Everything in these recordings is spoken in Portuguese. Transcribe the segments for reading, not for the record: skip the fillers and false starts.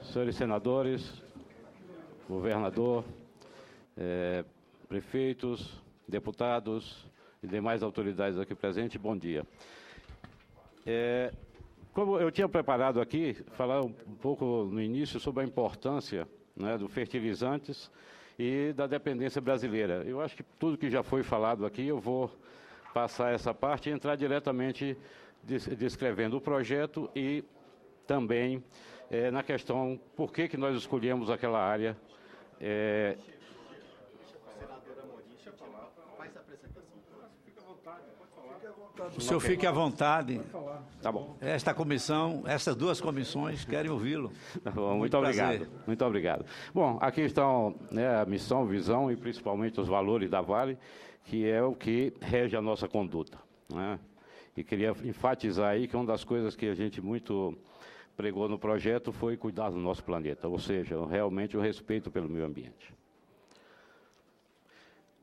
Senhores senadores, governador, prefeitos, deputados e demais autoridades aqui presentes, bom dia. Como eu tinha preparado aqui, falar um pouco no início sobre a importância, né, dos fertilizantes e da dependência brasileira. Eu acho que tudo que já foi falado aqui, eu vou passar essa parte e entrar diretamente descrevendo o projeto e também na questão por que nós escolhemos aquela área. O senhor fique à vontade. Tá bom. Esta comissão, essas duas comissões querem ouvi-lo. Tá bom, muito obrigado. Muito obrigado. Bom, aqui estão, né, a missão, visão e principalmente os valores da Vale, que é o que rege a nossa conduta, né? E queria enfatizar aí que uma das coisas que a gente muito pregou no projeto foi cuidar do nosso planeta, ou seja, realmente o respeito pelo meio ambiente.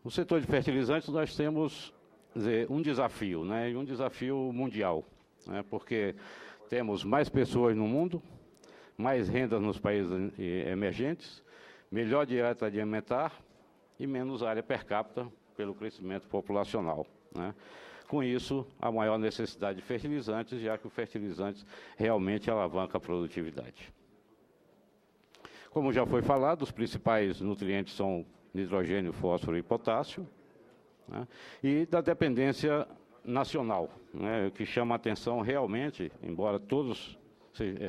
No setor de fertilizantes nós temos um desafio, né, e um desafio mundial, né, porque temos mais pessoas no mundo, mais renda nos países emergentes, melhor dieta alimentar e menos área per capita pelo crescimento populacional, né. Com isso, a maior necessidade de fertilizantes, já que o fertilizante realmente alavanca a produtividade. Como já foi falado, os principais nutrientes são nitrogênio, fósforo e potássio, né? E da dependência nacional, né? O que chama a atenção realmente, embora todos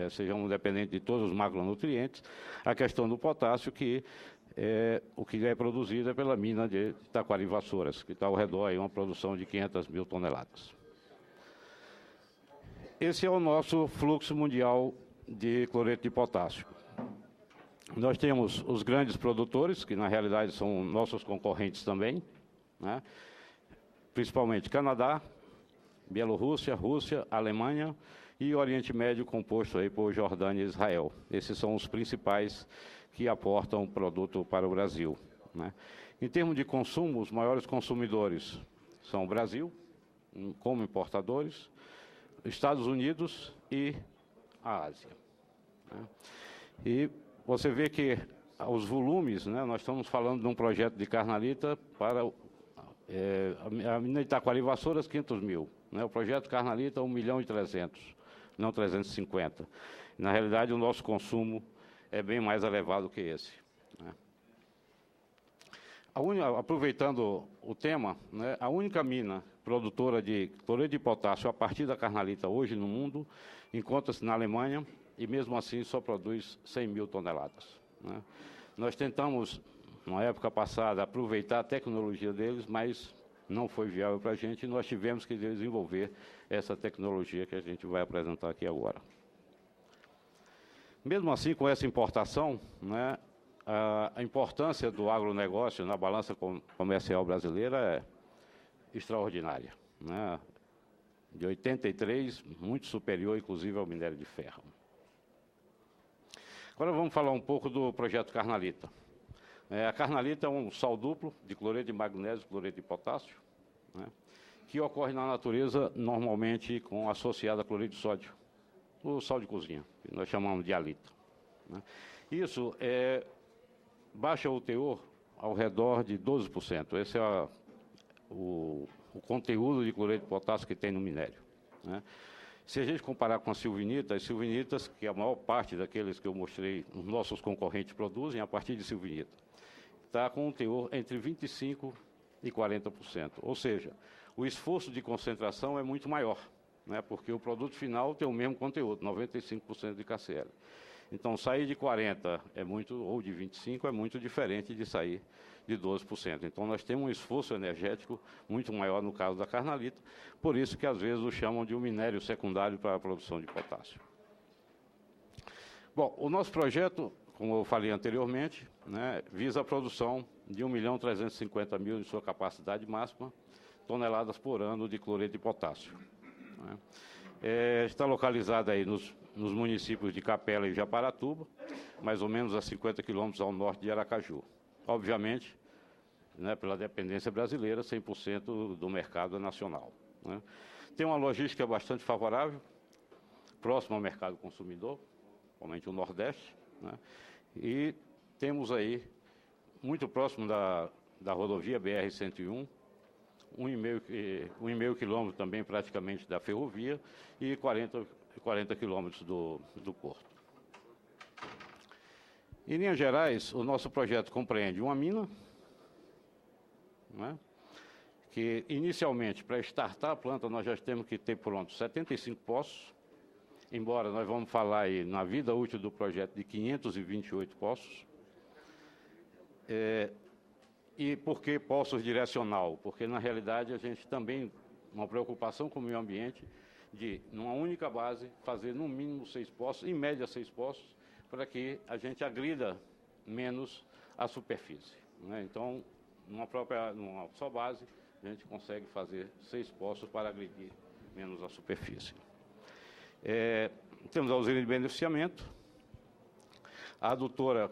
sejam dependentes de todos os macronutrientes, a questão do potássio, que o que é produzido é pela mina de Taquari-Vassouras, que está ao redor de uma produção de 500 mil toneladas. Esse é o nosso fluxo mundial de cloreto de potássio. Nós temos os grandes produtores, que na realidade são nossos concorrentes também, né? Principalmente Canadá, Bielorrússia, Rússia, Alemanha e Oriente Médio, composto aí por Jordânia e Israel. Esses são os principais que aportam produto para o Brasil, né? Em termos de consumo, os maiores consumidores são o Brasil, como importadores, Estados Unidos e a Ásia, né? E você vê que os volumes, né, nós estamos falando de um projeto de Carnalita para a mina de Taquari-Vassouras, 500 mil, né? O projeto Carnalita, 1.300.000, não 350. Na realidade, o nosso consumo é bem mais elevado que esse, né? Aproveitando o tema, né, a única mina produtora de cloreto de potássio a partir da Carnalita hoje no mundo encontra-se na Alemanha e mesmo assim só produz 100 mil toneladas, né? Nós tentamos, na época passada, aproveitar a tecnologia deles, mas não foi viável para a gente e nós tivemos que desenvolver essa tecnologia que a gente vai apresentar aqui agora. Mesmo assim, com essa importação, né, a importância do agronegócio na balança comercial brasileira é extraordinária, né? De 83, muito superior, inclusive, ao minério de ferro. Agora vamos falar um pouco do projeto Carnalita. A Carnalita é um sal duplo de cloreto de magnésio e cloreto de potássio, né, que ocorre na natureza normalmente associado a cloreto de sódio, o sal de cozinha, que nós chamamos de halita, né. Isso baixa o teor ao redor de 12%. Esse é o conteúdo de cloreto de potássio que tem no minério, né. Se a gente comparar com as silvinitas, que a maior parte daqueles que eu mostrei, os nossos concorrentes produzem a partir de silvinita, está com um teor entre 25% e 40%. Ou seja, o esforço de concentração é muito maior, né, porque o produto final tem o mesmo conteúdo, 95% de KCl. Então, sair de 40% ou de 25% é muito diferente de sair de 12%. Então, nós temos um esforço energético muito maior no caso da Carnalita, por isso que às vezes o chamam de um minério secundário para a produção de potássio. Bom, o nosso projeto, como eu falei anteriormente, né, visa a produção de 1.350.000 em sua capacidade máxima, toneladas por ano de cloreto de potássio, né? Está localizada aí nos municípios de Capela e Japaratuba, mais ou menos a 50 quilômetros ao norte de Aracaju. Obviamente, né, pela dependência brasileira, 100% do mercado nacional, né? Tem uma logística bastante favorável, próximo ao mercado consumidor, principalmente o Nordeste, né? E temos aí, muito próximo da rodovia BR-101, 1,5 quilômetro também praticamente da ferrovia e 40 quilômetros do porto. Em linhas gerais, o nosso projeto compreende uma mina, né, que inicialmente, para startar a planta, nós já temos que ter pronto 75 poços, embora nós vamos falar aí na vida útil do projeto de 528 poços. E por que poços direcional? Porque, na realidade, a gente também, uma preocupação com o meio ambiente, de, numa única base, fazer no mínimo 6 poços, em média 6 poços, para que a gente agrida menos a superfície, né? Então, numa só base, a gente consegue fazer 6 poços para agredir menos a superfície. Temos a usina de beneficiamento, a adutora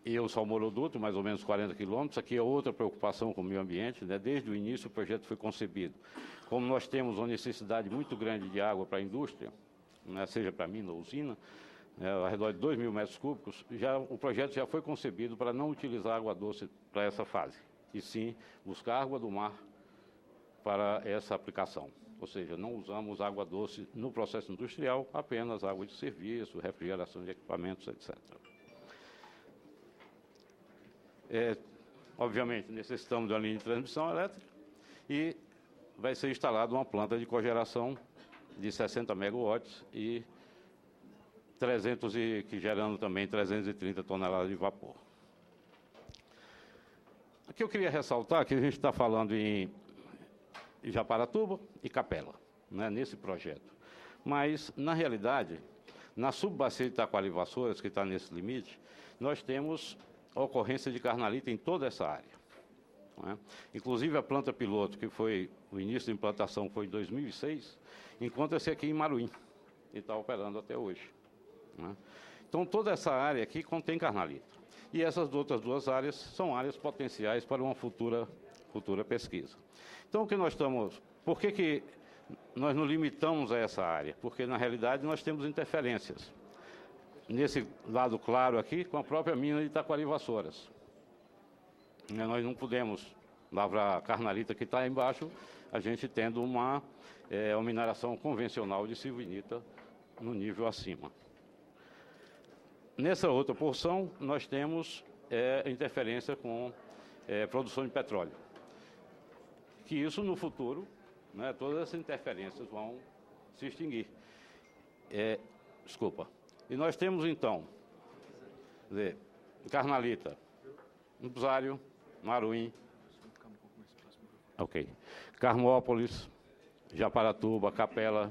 e o salmoroduto, mais ou menos 40 quilômetros. Aqui é outra preocupação com o meio ambiente, né? Desde o início o projeto foi concebido. Como nós temos uma necessidade muito grande de água para a indústria, né? Seja para a mina ou usina, ao redor de 2.000 metros cúbicos, o projeto já foi concebido para não utilizar água doce para essa fase, e sim buscar água do mar para essa aplicação. Ou seja, não usamos água doce no processo industrial, apenas água de serviço, refrigeração de equipamentos, etc. Obviamente, necessitamos de uma linha de transmissão elétrica e vai ser instalada uma planta de cogeração de 60 megawatts e que gerando também 330 toneladas de vapor. Aqui eu queria ressaltar que a gente está falando em Japaratuba e Capela, né, nesse projeto. Mas, na realidade, na subbacia de Taquari Vassouras, que está nesse limite, nós temos a ocorrência de carnalita em toda essa área, né? Inclusive a planta piloto, que foi o início da implantação foi em 2006, encontra-se aqui em Maruim e está operando até hoje, né? Então toda essa área aqui contém carnalita. E essas outras duas áreas são áreas potenciais para uma futura pesquisa. Então o que nós estamos... Por que nós nos limitamos a essa área? Porque na realidade nós temos interferências nesse lado claro aqui, com a própria mina de Taquari Vassouras. Nós não podemos lavrar a carnalita que está embaixo, a gente tendo uma mineração convencional de silvinita no nível acima. Nessa outra porção, nós temos interferência com produção de petróleo. Que isso, no futuro, né, todas essas interferências vão se extinguir. E nós temos, então, carnalita, Usário, Maruim, Carmópolis, Japaratuba, Capela,